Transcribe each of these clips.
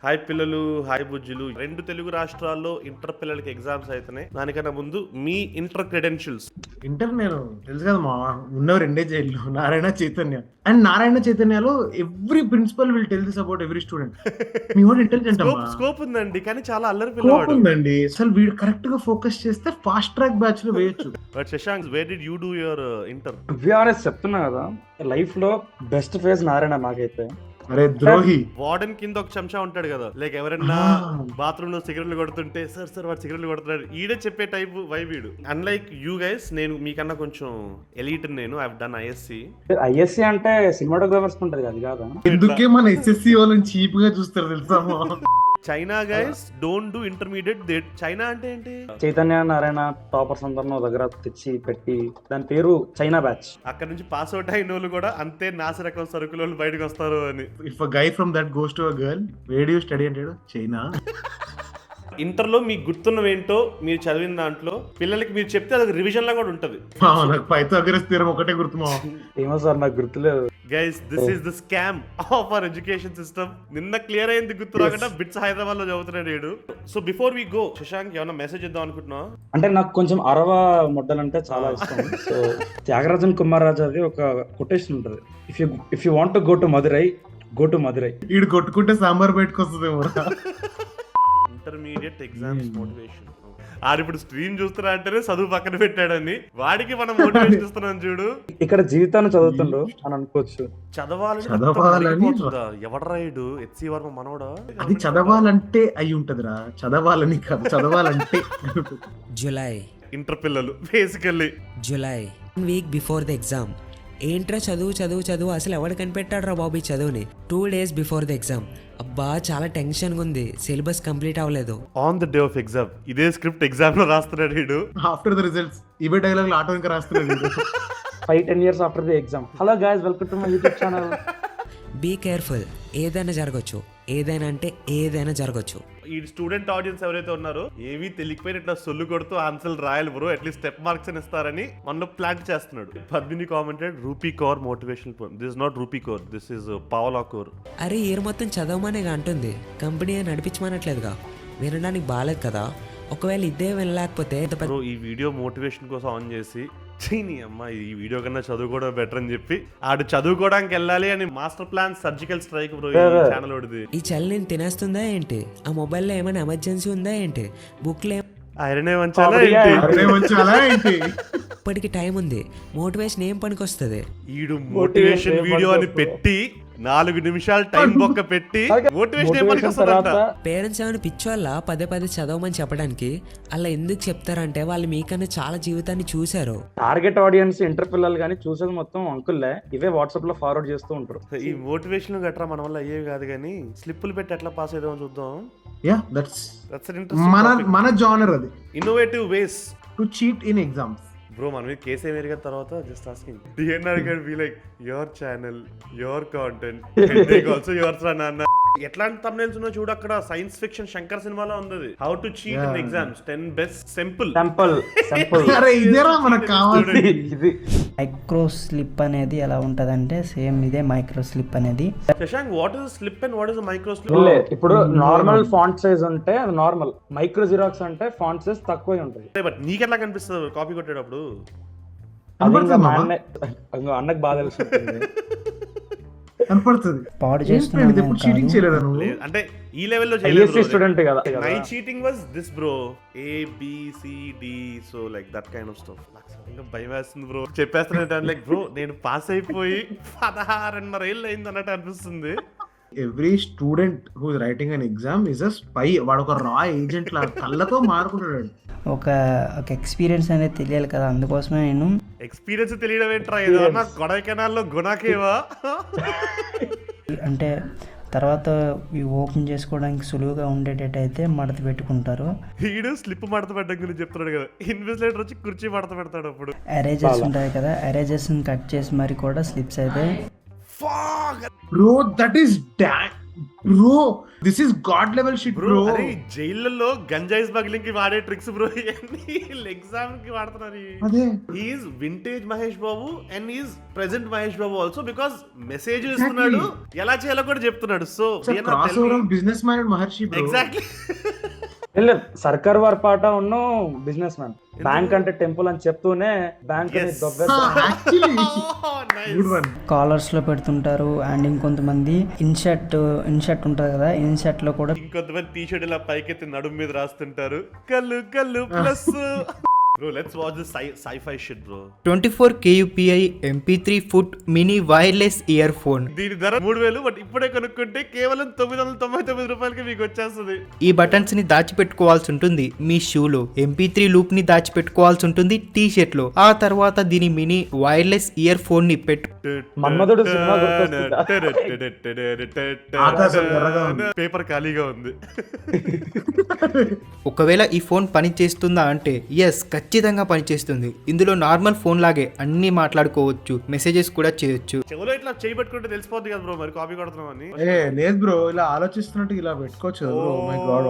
Hi పిల్లలు, hi బుజ్జులు. 2 Telugu రాష్ట్రాల్లో inter పిల్లలకి ఎగ్జామ్స్ అయితేనే. దానికన్నా ముందు మీ ఇంటర్ క్రెడెన్షియల్స్. ఇంటర్ నేను తెలుసు కదా మా ఉన్నవి రెండే జైల్లో, నారాయణ చైతన్య. అండ్ నారాయణ చైతన్యలో every principal will tell this about every student. మీ వాడు ఇంటెలిజెంట్ అమ్మా, స్కోప్ ఉందండి, కానీ చాలా అల్లరి స్కోప్ పిల్లవాడు. ఉందండి. అసలు వీడు కరెక్ట్ గా ఫోకస్ చేస్తే ఫాస్ట్ ట్రాక్ బ్యాచ్ లో వేయొచ్చు. But Shashank, where did you do your inter? VRS చెప్తున్నా కదా, లైఫ్ లో బెస్ట్ ఫేజ్ నారాయణ నాకైతే. అరే ద్రోహి, వార్డెన్ కింద ఒక చెంచా ఉంటాడు కదా, లైక్ ఎవరైనా బాత్రూమ్ లో సిగరెట్లు కొడుతుంటే సార్ వాడు సిగరెట్లు కొడుతున్నాడు, ఈడే చెప్పే టైప్ వైబీడు. అన్లైక్ యూ గైస్, నేను మీకన్నా కొంచెం ఎలీట్. నేను I have done ISC. ISC అంటే సినిమాటోగ్రాఫర్స్ ఉంటది అది కాదా? ఎందుకే మన ఎస్ఎస్సి వాళ్ళని చీప్ గా చూస్తారు తెలుసా? China guys don't do intermediate. China అంటే ఏంటి? చైతన్య నారాయణ టాపర్స్ అందరిని దగ్గర తెచ్చి పెట్టి దాని పేరు చైనా బ్యాచ్. అక్కడ నుంచి పాస్ అవుట్ అయిన వాళ్ళు కూడా అంతే నాసిరకం సరుకుల వాళ్ళు బయటకు వస్తారు అని. If a guy from that goes to a girl, wear do you study అంటాడు, చైనా. ఇంటర్లో మీకు గుర్తున్నవేంటో మీరు చదివిన దాంట్లో పిల్లలకి మీరు చెప్తే అది రివిజన్ లా కూడా ఉంటది. నాకు పైథాగరస్ థియరం ఒకటే గుర్తు మా. ఏమో సార్ నాకు గుర్తులేదు. Guys, this is the scam of our education system. నిన్న క్లియర్ అయింది, గుర్తు రాకుండా బిట్స్ హైదరాబాద్ లో చదువుతున్నాడు. So before we go, Shashank ఏమన్నా మెసేజ్ ఇద్దాం అనుకుంటున్నా? అంటే నాకు కొంచెం అరవ మొడ్డలంటే చాలా ఇష్టం. సో త్యాగరాజన్ కుమార్ రాజాది ఒక కొటేషన్ ఉంటది, if you want to go to Madurai, go to Madurai. వీడు కొట్టుకుంటే సాంబార్ బయటకు వస్తుందేమో. Intermediate exams motivation. ఆడిప్పుడు స్క్రీన్ చూస్తున్నా అంటేనే చదువు పక్కన పెట్టాడని, వాడికి మనం మోటివేషన్ ఇస్తున్నాం చూడు. ఇక్కడ జీవితాన్ని చదువుతుండ్రు అని అనుకోవచ్చు. చదవాలని ఎవడరాయుడు హెచ్సి వర్మ మనోడా? అది చదవాలంటే అయి ఉంటదిరా, చదవాలని కాదు, చదవాలంటే. జులై ఇంటర్ పిల్లలు basically July week before the exam. ఏంట్రా చదువు చదువు చదువు, అసలు ఎవడు కనిపెట్టాడు రా బాబు ఈ చదువుని. 2 days బిఫోర్ ద ఎగ్జామ్, అబ్బా చాలా టెన్షన్గా ఉంది, సిలబస్ కంప్లీట్ అవ్వలేదు. On the day of exam ఇదే స్క్రిప్ట్ ఎగ్జామ్ లో రాస్తున్నాడు వీడు. ఆఫ్టర్ ద రిజల్ట్స్ ఇవే డైలాగ్ ఆటో ఇంకా రాస్తున్నాడు. 5-10 years after the exam. Hello guys, welcome to my YouTube channel. Be careful, ఏదైనా జరగచ్చు, ఏదైనా అంటే ఏదైనా జరగచ్చు. ఈ స్టూడెంట్ ఆడియన్స్ ఎవరైతే ఉన్నారో ఏవి తెలియకపోయిన ఇట్లా సొల్లు కొడుతూ ఆన్సర్లు రాయాలి బ్రో, అట్లీస్ట్ స్టెప్ మార్క్స్ అని ఇస్తారని మనలో ప్లాన్ చేస్తున్నాడు. Padmini commented, rupee core motivational phone. This not rupee core, this is పావలా కోర్. అరే ఇయర్ మొత్తం చదవమనేగా అంటుంది, కంపెనీ నడిపించమనట్లేదుగా. వినడానికి బాగాలేదు కదా. ఒకవేళ ఇదే వినలేకపోతే బ్రో, ఈ వీడియో మోటివేషన్ కోసం ఆన్ చేసి చీని అమ్మ ఈ వీడియో కన్నా చదువుకోవడం బెటర్ అని చెప్పి ఆడు చదువుకోవడానికి వెళ్ళాలి అని master plan surgical strike bro ఈ ఛానల్ ఓడిది. ఈ చల్లిని తినేస్తుందా ఏంటి? ఆ మొబైల్లో ఏమైనా ఎమర్జెన్సీ ఉందా ఏంటి? బుక్లో ఐరనే వంచాలా ఏంటి? ఇప్పటికి టైం ఉంది, మోటివేషన్ ఏం పనికి వస్తుంది? ఈడు మోటివేషన్ వీడియో అని పెట్టి 4 నిమిషాలు టైం బొక్క పెట్టి మోటివేషన్ ఏం పనికి వస్తుందంట. పేరెంట్స్ ఏమైనా పిచ్చోళ్ళ పదే చదవమని చెప్పడానికి? అలా ఎందుకు చెప్తారంటే వాళ్ళు మీకన్నా చాలా జీవితాన్ని చూశారు. టార్గెట్ ఆడియన్స్ ఇంటర్ పిల్లలు కానీ చూసేది మొత్తం అంకుల్లే. ఇవే వాట్సాప్ లో ఫార్వర్డ్ చేస్తూ ఉంటారు. ఈ మోటివేషన్ గట్రా మన వల్ల అయ్యేవి కాదు, కానీ స్లిప్పులు పెట్టి ఎట్లా పాస్ అయ్యామో చూద్దాం. యా, దట్స్ మన మన జానర్. అది innovative ways to cheat in exams. Bro, మనం కేసు ఏమి ఎరిగిన తర్వాత just asking DNR can be like your channel, your content, also yours రా నాన్న. ఎట్లాంటి thumbnails ఉన్నా చూడు, అక్కడ సైన్స్ ఫిక్షన్ శంకర్ సినిమాలో ఉంది. How to cheat in exams 10 best simple. అరే ఇదేరా మనకు కావాలి. మైక్రో స్లిప్ అనేది ఎలా ఉంటదంటే సేమ్ ఇదే మైక్రో స్లిప్ అనేది. Shashank, what is slip and what is micro slip? ఇప్పుడు నార్మల్ ఫాంట్ సైజ్ ఉంటే అది నార్మల్, మైక్రో జిరాక్స్ అంటే ఫాంట్ సైజ్ తక్కువ ఉంటుంది. బట్ నీకెట్లా కనిపిస్తుంది కాపీ కొట్టేటప్పుడు? అన్నకు బాగా తెలుసు. కనపడుతుంది. పాడు చేస్తున్నాను చీటింగ్ చేయలేదా నువ్వు? అంటే ఈ లెవెల్లో చేయలేదు స్టూడెంట్ కదా. My cheating was this bro, ABCD, so like that kind of stuff. నాకు భయం వేస్తుంది బ్రో చెప్పేస్తాను. లైక్ బ్రో నేను పాస్ అయిపోయి 16.5 ఏళ్ళు అయింది అన్నట్టు అనిపిస్తుంది. Every student who is writing an exam is a spy. వాడు ఒక రా ఏజెంట్ లా కళ్ళతో మారుకుంటాడు. ఒక ఎక్స్పీరియన్స్ అనేది తెలియాలి కదా, అందుకోసమే నేను ఎక్స్పీరియన్స్ తెలియడం ఏంట్రా, ఏదన్నా కొడైకెనాల్లో గుణాకేవా అంటే తర్వాత ఇవి ఓపెన్ చేసుకోవడానికి సులువుగా ఉండేటట్టయితే మడత పెట్టుకుంటారు. వీడు స్లిప్ మడత పెట్టడం గురించి చెప్తున్నాడు కదా, ఇన్విజిలేటర్ వచ్చి కుర్చీ మడత పెడతాడు. అప్పుడు ఎరేజర్స్ ఉంటాయి కదా, ఎరేజర్స్ కట్ చేసి మరి కూడా స్లిప్స్ అయితే bro that is bro this is God level shit bro bro. అరే జైళ్ళల్లో గంజాయి స్మగ్లింగ్ కి వాడే ట్రిక్స్ బ్రో ఇవన్నీ ఎగ్జామ్ కి వాడుతున్నారు. అదే is vintage Mahesh Babu and is present Mahesh Babu also because message ఇస్తున్నాడు, ఎలా చేయాలో కూడా చెప్తున్నాడు. So cross over business minded Maharshi bro. Exactly Sarkar Vaari Paata ఉన్న బిజినెస్ మ్యాన్. బ్యాంక్ అంటే టెంపుల్ అని చెప్తూనే బ్యాంక్ యాక్చువల్లీ గుడ్ వన్. కాలర్స్లో పెడుతుంటారు అండ్ ఇంకొంతమంది ఇన్షర్ట్ ఉంటుంది కదా, ఇన్షర్ట్లో కూడా ఇంకొంతమంది టీ షర్ట్ ఇలా పైకెత్తి నడుము మీద రాస్తుంటారు కళ్ళు కళ్ళు plus. Bro, let's watch this sci-fi shit, bro. 24 KUPI MP3 foot mini wireless earphone. దీని ధర 3000, బట్ ఇప్పుడే కొనుక్కుంటే కేవలం 999 రూపాయలకి మీకు వచ్చేస్తుంది. ఈ బటన్స్ ని దాచిపెట్టుకోవాల్సి ఉంటుంది మీ షూలో, MP3 లూప్ ని దాచిపెట్టుకోవాల్సి ఉంటుంది టీ షర్ట్ లో, ఆ తర్వాత దీని మినీ వైర్లెస్ ఇయర్ ఫోన్ ని మన్మధుడు సినిమా ఆకాశం ఎర్రగా ఉంది. పేపర్ ఖాళీగా ఉంది. ఒకవేళ ఈ ఫోన్ పని చేస్తుందా అంటే ఎస్, ఖచ్చితంగా పనిచేస్తుంది. ఇందులో నార్మల్ ఫోన్ లాగే అన్ని మాట్లాడుకోవచ్చు, మెసేజెస్ కూడా చేయొచ్చు. చెవులో ఇట్లా చేయి పెట్టుకుంటే తెలిసిపోద్ది కదా బ్రో, మరి కాపీ కొడుతున్నాం అని. ఏ లేదు బ్రో, ఇలా ఆలోచిస్తున్నట్టు ఇలా పెట్టుకోవచ్చు కదా బ్రో. మై గాడ్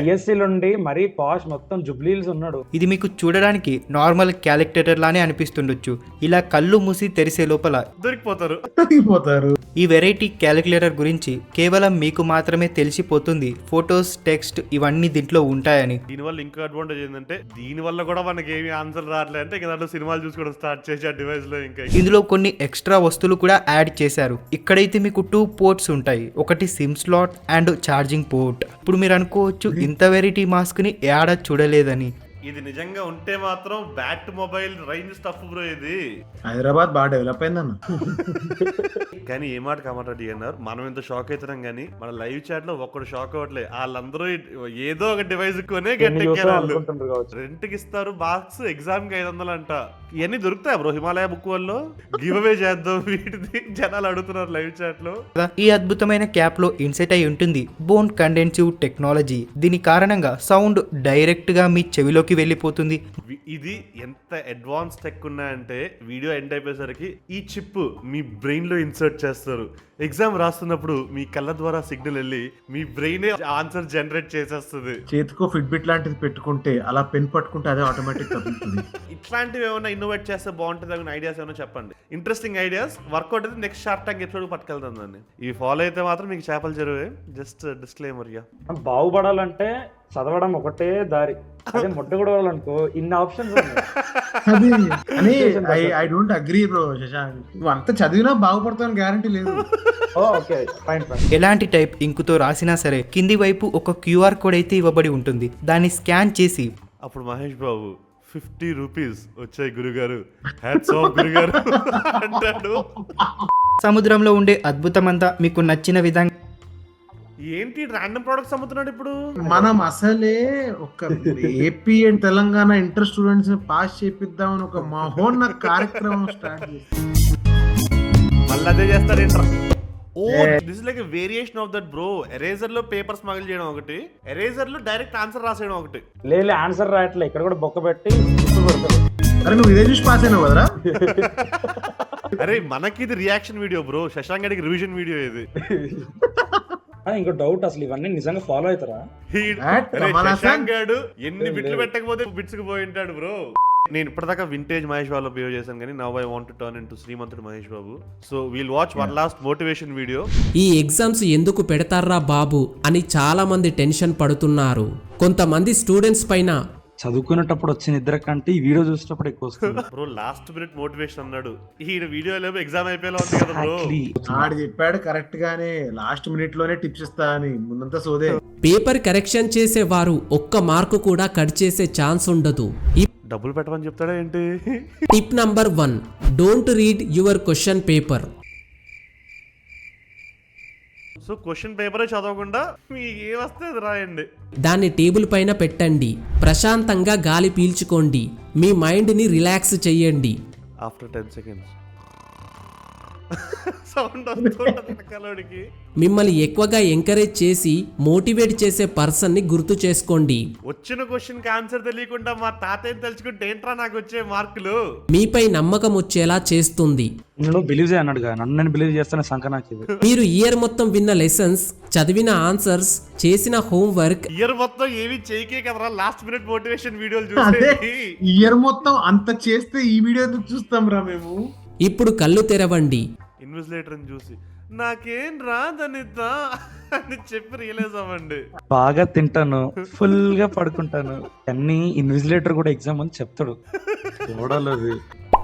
ఐఎస్సీ నుండి మరీ పాష్ మొత్తం జుబ్లీల్స్ ఉన్నాడు. ఇది మీకు చూడడానికి నార్మల్ క్యాలిక్యులేటర్ లానే అనిపిస్తుండొచ్చు, ఇలా కళ్ళు మూసి తెరిసే లోపల దొరికిపోతారు. ఈ వెరైటీ క్యాలిక్యులేటర్ గురించి కేవలం మీకు మాత్రమే తెలిసిపోతుంది. ఫొటోస్, టెక్స్ట్ ఇవన్నీ దీంట్లో ఉంటాయని. దీనివల్ల ఇంకో అడ్వాంటేజ్ ఏంటంటే దీని వల్ల కూడా మనకి ఏమి ఆన్సర్ రావట్లేదు అంటే ఇంకా దాంట్లో సినిమాలు చూసుకోవడం స్టార్ట్ చేసి ఆ డివైస్ లో ఇంకా ఇందులో కొన్ని ఎక్స్ట్రా వస్తువులు కూడా యాడ్ చేశారు. ఇక్కడైతే మీకు 2 పోర్ట్స్ ఉంటాయి, ఒకటి SIM slot and charging port. ఇప్పుడు మీరు అనుకోవచ్చు ఇంత వెరైటీ మాస్క్ ని యాడ చూడలేదని. ఇది నిజంగా ఉంటే మాత్రం bat mobile range stuff bro ఇది. హైదరాబాద్ బాగా డెవలప్ అయిందన్న. కానీ ఏ మాట కామాట డిఎన్ఆర్, మనం ఇంత షాక్ అవుతున్నాం కానీ మన లైవ్ చాట్ లో ఒక్కడు షాక్ అవ్వట్లే. వాళ్ళందరూ ఏదో ఒక డివైస్ కొనే గట్టెక్కారు. రెంట్ కి ఇస్తారు బాక్స్, ఎగ్జామ్ కి 500 అంట. ఇవన్నీ దొరుకుతాయి బ్రో హిమాలయ బుక్ వల్ల. గివ్ అవే చేద్దాం వీటిది జనాలు అడుగుతున్నారు లైవ్ చాట్ లో. ఈ అద్భుతమైన క్యాప్ లో ఇన్సెట్ అయి ఉంటుంది బోన్ కండెన్సివ్ టెక్నాలజీ. దీని కారణంగా సౌండ్ డైరెక్ట్ గా మీ చెవిలోకి వెళ్ళిపోతుంది. ఇది ఎంత అడ్వాన్స్ టెక్ ఉన్నాయంటే వీడియో ఎండ్ అయిపోయేసరికి ఈ చిప్ మీ బ్రెయిన్ లో ఇన్సర్ట్ చేస్తారు. ఎగ్జామ్ రాస్తున్నప్పుడు మీ కళ్ళ ద్వారా సిగ్నల్ వెళ్ళి మీ బ్రెయిన్ ఆన్సర్ జనరేట్ చేసేస్తుంది. చేతికో ఫిట్బిట్ లాంటిది పెట్టుకుంటే అలా పెన్ పట్టుకుంటే అదే ఆటోమేటిక్ తగ్గుతుంది. ఇట్లాంటివి ఏమైనా ఇన్నోవేట్ చేస్తే బాగుంటుంది అని ఐడియాస్ ఏమైనా చెప్పండి. ఇంట్రెస్టింగ్ ఐడియాస్ వర్కౌట్ అయితే నెక్స్ట్ షార్ట్ ట్యాంక్ ఎపిసోడ్ పట్టుకెళ్తాం దాన్ని. ఇవి ఫాలో అయితే మాత్రం మీకు చేపలు చెరువే. జస్ట్ డిస్క్లైమర్ గా. బాగుపడాలంటే చదవడం ఒకటే దారి. అదే మొట్ట కూడా అనుకో ఇన్ని ఆప్షన్స్ అది అని I don't agree bro Shashank. నువ్వు అంత చదివినా బాగుపడతాను గ్యారంటీ లేదు. Okay fine. ఎలాంటి టైప్ ఇంకుతో రాసినా సరే కింది వైపు ఒక QR కోడ్ అయితే ఇవ్వబడి ఉంటుంది. దాన్ని స్కాన్ చేసి అప్పుడు మహేష్ బాబు 50 రూపీస్ వచ్చాయి గురుగారు, హ్యాట్స్ ఆఫ్ గురుగారు అంటాడు. సముద్రంలో ఉండే అద్భుతమంతా మీకు నచ్చిన విధంగా ఏంటి ర్యాండమ్ ప్రొడక్ట్స్ అమ్ముతున్నాడు ఇప్పుడు. మనం అసలే ఒక AP and Telangana inter students ని పాస్ చేపిద్దామని ఒక మహోన్న కార్యక్రమం స్టార్ట్ చేసి మళ్ళీ అదే చేస్తారు ఏంట్రా. Oh this is like a variation of that bro. Eraser లో పేపర్ స్మగిల్ చేయడం ఒకటి, ఎరేజర్ లో డైరెక్ట్ ఆన్సర్ రాసేయడం ఒకటి. లేదు ఆన్సర్ రాయట్లే, ఇక్కడ కూడా బొక్క పెట్టి కొడతారు. అరే నువ్వు ఇదే చూసి పాస్ అయినావు కదరా. అరే మనకి ఇది రియాక్షన్ వీడియో బ్రో, శశాంక్ గడికి రివిజన్ వీడియో ఇది. ఇంకో డౌట్, అసలు ఇవన్నీ నిజంగా ఫాలో అవుతారా? శశాంక్ గాడు ఎన్ని బిట్లు పెట్టకపోతే బిట్స్ కి పోయి ఉంటాడు బ్రో. నేను ఇప్పటిదాకా వింటేజ్ మహేష్ బాబు బిహేవ్ చేశాను కానీ now I want to turn into Srimanthudu Mahesh Babu. So we'll watch one last motivation video. ఈ ఎగ్జామ్స్ ఎందుకు పెడతారా బాబు అని చాలా మంది టెన్షన్ పడుతున్నారు. కొంతమంది స్టూడెంట్స్ పైన చదువుకునేటప్పుడు వచ్చిన నిద్ర కంటే ఈ వీడియో చూసేటప్పుడు ఎక్కువ వస్తుంది బ్రో. లాస్ట్ మినిట్ మోటివేషన్ అన్నాడు, ఈ వీడియోలో ఎగ్జామ్ అయిపోయేలా ఉంది కదా బ్రో. ఆడు చెప్పాడు కరెక్ట్ గానే, లాస్ట్ మినిట్ లోనే టిప్స్ ఇస్తా అని. ముందంతా సోదే. పేపర్ కరెక్షన్ చేసే వారు ఒక్క మార్కు కూడా కట్ చేసే ఛాన్స్ ఉండదు. డబ్బులు పెట్టమని చెప్తాడా ఏంటి? Tip number 1, don't read your question paper. So question పేపరే చదవకుండా మీకు ఏమొస్తే అది రాయండి. దాన్ని టేబుల్ పైన పెట్టండి, ప్రశాంతంగా గాలి పీల్చుకోండి, మీ మైండ్ని రిలాక్స్ చెయ్యండి. ఆఫ్టర్ 10 seconds సౌండ్ వస్తుంటది వెనకాలోడికి. మిమ్మల్ని ఎక్కువగా ఎంకరేజ్ చేసి మోటివేట్ చేసే పర్సన్ని గుర్తు చేసుకోండి. వచ్చిన క్వశ్చన్ కి ఆన్సర్ తెలియకుండా మా తాతయ్యని తలుచుకుంటే ఏంట్రా నాకు వచ్చే మార్కులు. మీపై నమ్మకం వచ్చేలా చేస్తుంది. నేను బిలీవ్ చేయ అన్నాడుగా, నన్ను నేను బిలీవ్ చేస్తానే సంక నాకు ఇది. మీరు ఇయర్ మొత్తం విన్న లెసన్స్, చదివిన ఆన్సర్స్, చేసిన హోంవర్క్, ఇయర్ మొత్తం ఏవి చేయకే కదరా లాస్ట్ మినిట్ మోటివేషన్ వీడియోలు అదే చూసేది. ఇయర్ మొత్తం అంత చేస్తే ఈ వీడియో చూస్తాం రా మేము. ఇప్పుడు కళ్ళు తెరవండి. ఇన్విజిలేటర్ చూసి నాకేం రాదనిద్దా అని చెప్పి రియలైజ్ అవ్వండి. బాగా తింటాను, ఫుల్ గా పడుకుంటాను, అన్ని ఇన్విజిలేటర్ కూడా ఎగ్జామ్ అని చెప్తాడు. చూడాలి.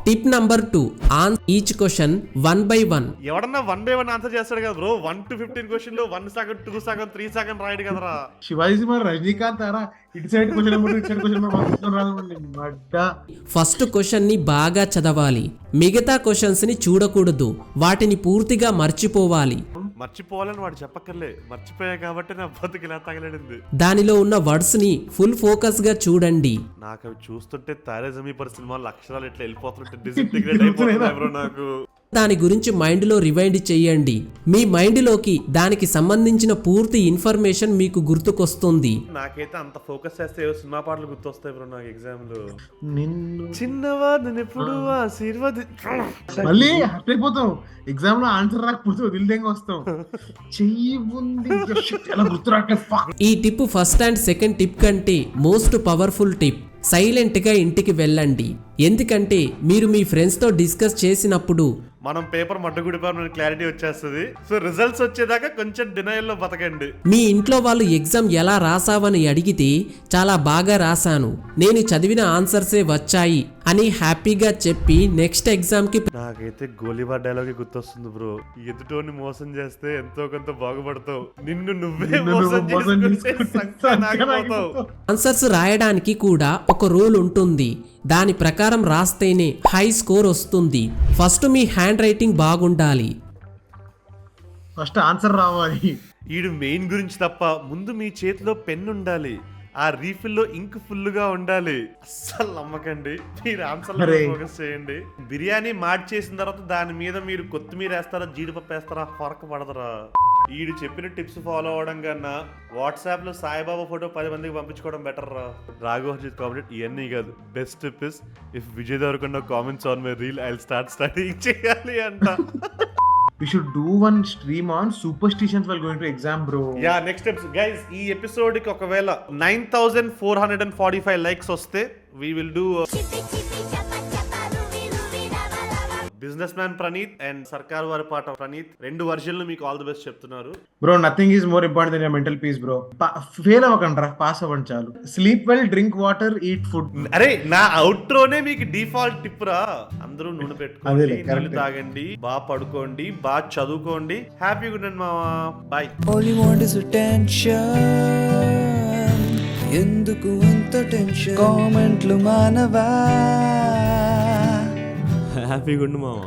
Tip number 2, answer each question 1 by 1. ఎవడన్నా 1 by 1 ఆన్సర్ చేస్తాడు కదా బ్రో. 1 to 15 క్వశ్చన్ లో 1 సగం 2 సగం 3 సగం రాయడు కదరా. శివాజీ మరి రజనీకాంత్ ఆరా, ఇటు సైడ్ క్వశ్చన్ ఇటు సైడ్ క్వశ్చన్ రాదండి మడ్డ. ఫస్ట్ క్వశ్చన్ ని బాగా చదవాలి. మిగతా క్వశ్చన్స్ ని చూడకూడదు, వాటిని పూర్తిగా మర్చిపోవాలి. మర్చిపోవాలని వాడు చెప్పక్కర్లే, మర్చిపోయా కాబట్టి నా బతుకు ఇలా తగలడింది. దానిలో ఉన్న వర్డ్స్ ని ఫుల్ ఫోకస్ గా చూడండి. నాకు అవి చూస్తుంటే తారే జమీ పర్ సినిమాలో అక్షరాలు ఇట్లా వెళ్ళిపోతుంటే డిసింటిగ్రేట్ అయిపోతున్నాయి బ్రో నాకు. దాని గురించి మైండ్ లో రివైండ్ చెయ్యండి. మీ మైండ్ లోకి దానికి సంబంధించిన పూర్తి ఇన్ఫర్మేషన్ మీకు గుర్తుకొస్తుంది. నాకైతే అంత ఫోకస్ చేస్తే ఏవో సినిమా పాటలు గుర్తొస్తాయి బ్రో నాకు ఎగ్జామ్ లో. నిన్ను చిన్నవాడిని ఎప్పుడు ఆశీర్వది. మళ్ళీ హర్ట్ అయిపోతాం. ఎగ్జామ్ లో ఆన్సర్ రాకపోతే వదిలిదేంగా వస్తాం. చెయ్యి ఉంది ఎలా గుర్తు రావట్లేదు. ఈ tip first and second tip కంటే మోస్ట్ పవర్ఫుల్ టిప్. సైలెంట్ గా ఇంటికి వెళ్ళండి. ఎందుకంటే మీరు మీ ఫ్రెండ్స్ తో డిస్కస్ చేసినప్పుడు మనం పేపర్ మడ్డగుడిపోయిన క్లారిటీ వచ్చేస్తుంది. సో రిజల్ట్స్ వచ్చేదాకా కొంచెం డినైల్ లో బతకండి. మీ ఇంట్లో వాళ్ళు ఎగ్జామ్ ఎలా రాసావని అడిగితే చాలా బాగా రాశాను, నేను చదివిన ఆన్సర్సే వచ్చాయి అని హ్యాపీగా చెప్పి నెక్స్ట్ ఎగ్జామ్ కి. నాకైతే గోలీబార్ డైలాగ్ గుర్తొస్తుంది బ్రో. ఎదుటోని మోసం చేస్తే ఎంతో కొంత బాగుపడతావు, నిన్ను నువ్వే మోసం చేసుకుంటే సంకనాగిపోతావు. ఆన్సర్స్ రాయడానికి కూడా ఒక రూల్ ఉంటుంది. దాని ప్రకారం రాస్తేనే హై స్కోర్ వస్తుంది. ఫస్ట్ మీ హ్యాండ్ రైటింగ్ బాగుండాలి. ఫస్ట్ ఆన్సర్ రావాలి. ఈడు మెయిన్ గురించి తప్ప ముందు మీ చేతిలో పెన్ ఉండాలి, ఆ రీఫిల్ లో ఇంక్ ఫుల్ గా ఉండాలి. అస్సలు నమ్మకండి, మీరు ఆన్సర్ ఫోకస్ చేయండి. బిర్యానీ మాడ్ చేసిన తర్వాత దాని మీద మీరు కొత్తిమీర వేస్తారా, జీడిపప్పు వేస్తారా, ఫరక పడదరా. ఈడు చెప్పిన టిప్స్ ఫాలో అవడం కన్నా వాట్సాప్ లో సాయిబాబా ఫోటో 10 మందికి పంపించుకోవడం బెటర్ రా. రాఘవజిత్ కామెంట్ ఇవన్నీ కాదు, best tip is if Vijay Deverakonda comments on my reel I will start studying చేయాలి అంట. We should do one stream on superstitions while going to exam, bro. Yeah, next tips guys. ఈ episode కి ఒకవేళ 9445 likes వస్తే we will do business man Praneeth and సర్కార్ వారి పాట ప్రణీత్. 2 వర్షన్లు మీకు all the best చెప్తున్నారు. Bro, nothing is more important than your mental peace, bro. Fail అవ్వకండి రా, పాస్ అవ్వండి చాలు. Sleep well, drink water, eat food. అరే నా అవుట్రోనే మీకు డిఫాల్ట్ టిప్ రా. అందరూ నూనె పెట్టుకోండి, అదేలే, నీళ్ళు తాగండి, బాగా పడుకోండి, బాగా చదువుకోండి, హ్యాపీగా ఉండండి మావా. Bye. All you want is attention. ఎందుకు అంత టెన్షన్? కామెంట్లు మానవా, హ్యాపీగా ఉండు మావా.